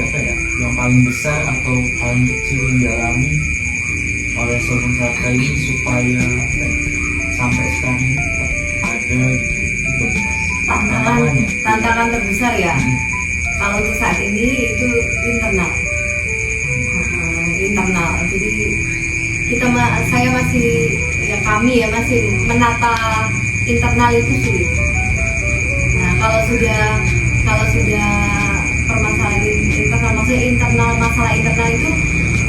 apa ya, yang paling besar atau paling kecil yang dialami oleh Sobung Sarta ini supaya sampai sekarang ini tetap ada gitu, itu bagaimana? Tantangan terbesar ya. Kalau untuk saat ini itu internal. Jadi saya masih ya kami ya masih menata internal itu sulit. Nah kalau sudah permasalahan internal, maksudnya masalah internal itu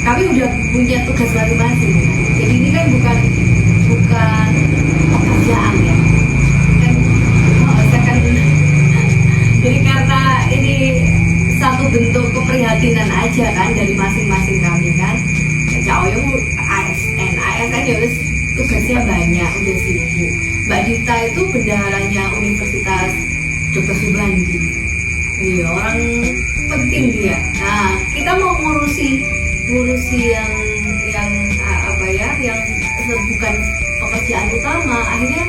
kami udah punya tugas masing-masing. Jadi ini kan bukan pekerjaan ya. Saya kan jadi karena ini satu bentuk keprihatinan aja kan dari masing-masing kami kan. Cak Oyong ASN ya tugasnya banyak, udah sibuk. Mbak Dita itu bendaharanya Universitas Dr. Subandi. Iya, orang penting dia. Nah, kita mau ngurusi yang apa ya, yang bukan pekerjaan utama, akhirnya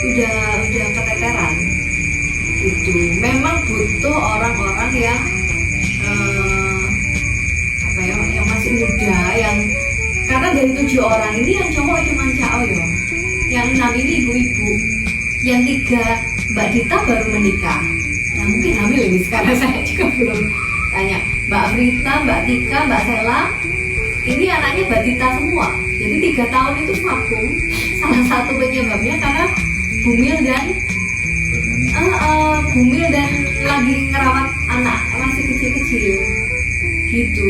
udah keteteran. Itu memang butuh orang-orang yang yang masih muda, yang karena dari 7 orang ini yang cowok cuma Cak Oyong, yang 6 ini ibu-ibu, yang 3 Mbak Dita baru menikah. Nah mungkin hamil ini sekarang, saya juga belum tanya. Mbak Frita, Mbak Tika, Mbak Sela, ini anaknya Mbak Dita semua. Jadi 3 tahun itu vakum. Salah satu penyebabnya karena Bumil dan lagi ngerawat anak masih kecil-kecil gitu.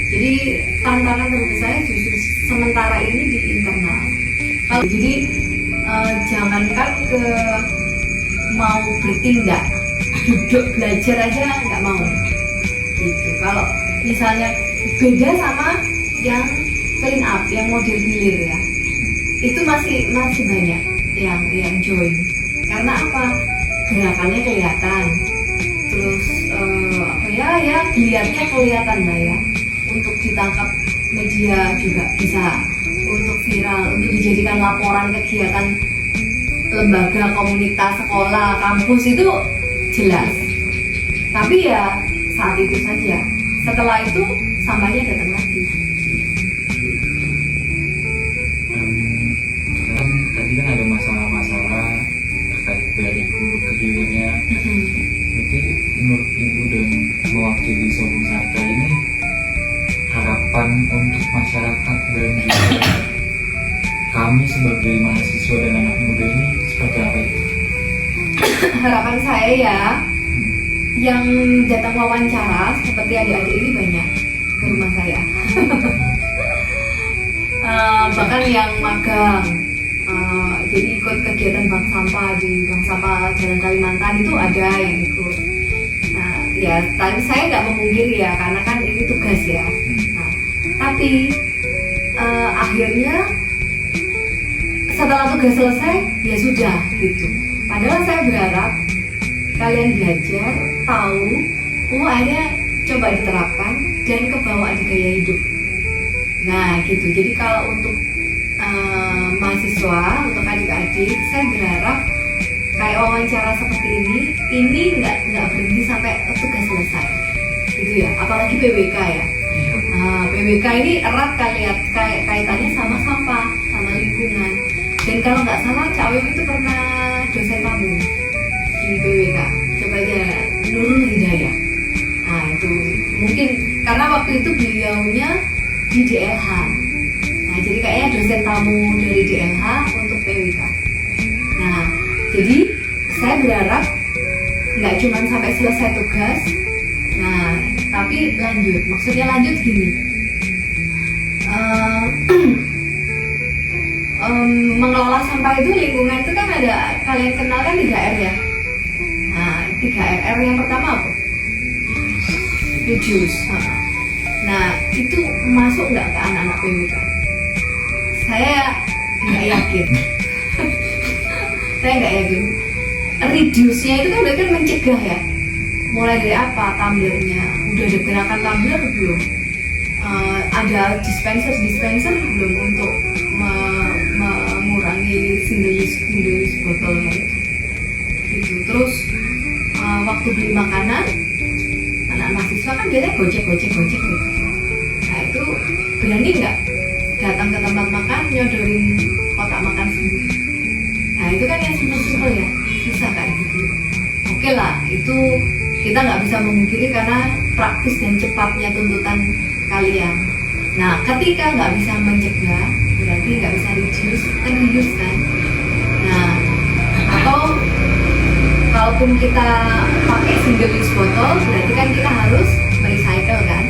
Jadi tantangan terbesar justru sementara ini di internal. Jadi jangankan ke mau bertindak, duduk belajar aja nggak mau gitu. Kalau misalnya beda sama yang clean up, yang model hilir ya, itu masih banyak yang join. Karena apa? Gerakannya kelihatan, terus geliatnya kelihatan lah ya. Untuk ditangkap media juga bisa, untuk viral, untuk dijadikan laporan kegiatan lembaga, komunitas, sekolah, kampus itu jelas. Tapi ya saat itu saja. Setelah itu sampahnya datang lagi. Tadi kan ada masalah-masalah terkait dari guru ke hilirnya. Jadi menurut Ibu dan mewakili Sobung Sarta ini, harapan untuk masyarakat dan juga kami sebagai mahasiswa dan anak muda ini seperti apa itu? Harapan saya ya, yang datang wawancara seperti adik-adik ini banyak ke rumah saya. Bahkan yang magang, jadi ikut kegiatan bank sampah di bank sampah Jalan Kalimantan itu ada yang ikut. Nah, ya, tapi saya nggak memungkiri ya, karena kan ini tugas ya. Nah, tapi akhirnya setelah tugas selesai ya sudah gitu. Padahal saya berharap kalian belajar, tahu, akhirnya coba diterapkan dan kebawa di gaya hidup. Nah gitu. Jadi kalau untuk mahasiswa, untuk adik-adik, saya berharap kayak wawancara seperti ini nggak berhenti sampai tugas selesai, gitu ya. Apalagi PBK ya. PBK ini erat kaitannya sama sampah, sama lingkungan. Dan kalau nggak salah, Cak Oyong itu pernah dosen tamu di PBK. Coba aja Nurul Hidayah. Nah itu mungkin karena waktu itu beliaunya di DLH. Nah jadi kayaknya dosen tamu dari DLH untuk PWK. Nah jadi saya berharap nggak cuma sampai selesai tugas, nah tapi lanjut. Maksudnya lanjut gini, mengelola sampah itu, lingkungan itu kan ada, kalian kenal kan 3R ya. Nah 3R yang pertama apa? Reduce. Nah itu masuk nggak ke anak-anak PWK? Saya nggak yakin. Saya nggak yakin. Reduce-nya itu kan berarti mencegah ya. Mulai dari apa? Tumblernya. Udah ada gerakan tumbler belum? Ada dispenser belum untuk mengurangi single use botolnya itu. Gitu. Terus waktu beli makanan, anak-anak mahasiswa kan biasanya gojek gitu. Nah itu berani nggak datang ke tempat makan nyodorin kotak makan sendiri? Nah itu kan yang simpel-simpel ya, susah kayak gitu. Oke lah, itu kita nggak bisa memungkiri karena praktis dan cepatnya tuntutan kalian. Nah ketika nggak bisa mencegah, berarti nggak bisa reduce kan. Nah atau kalaupun kita pakai single use botol, berarti kan kita harus merecycle kan.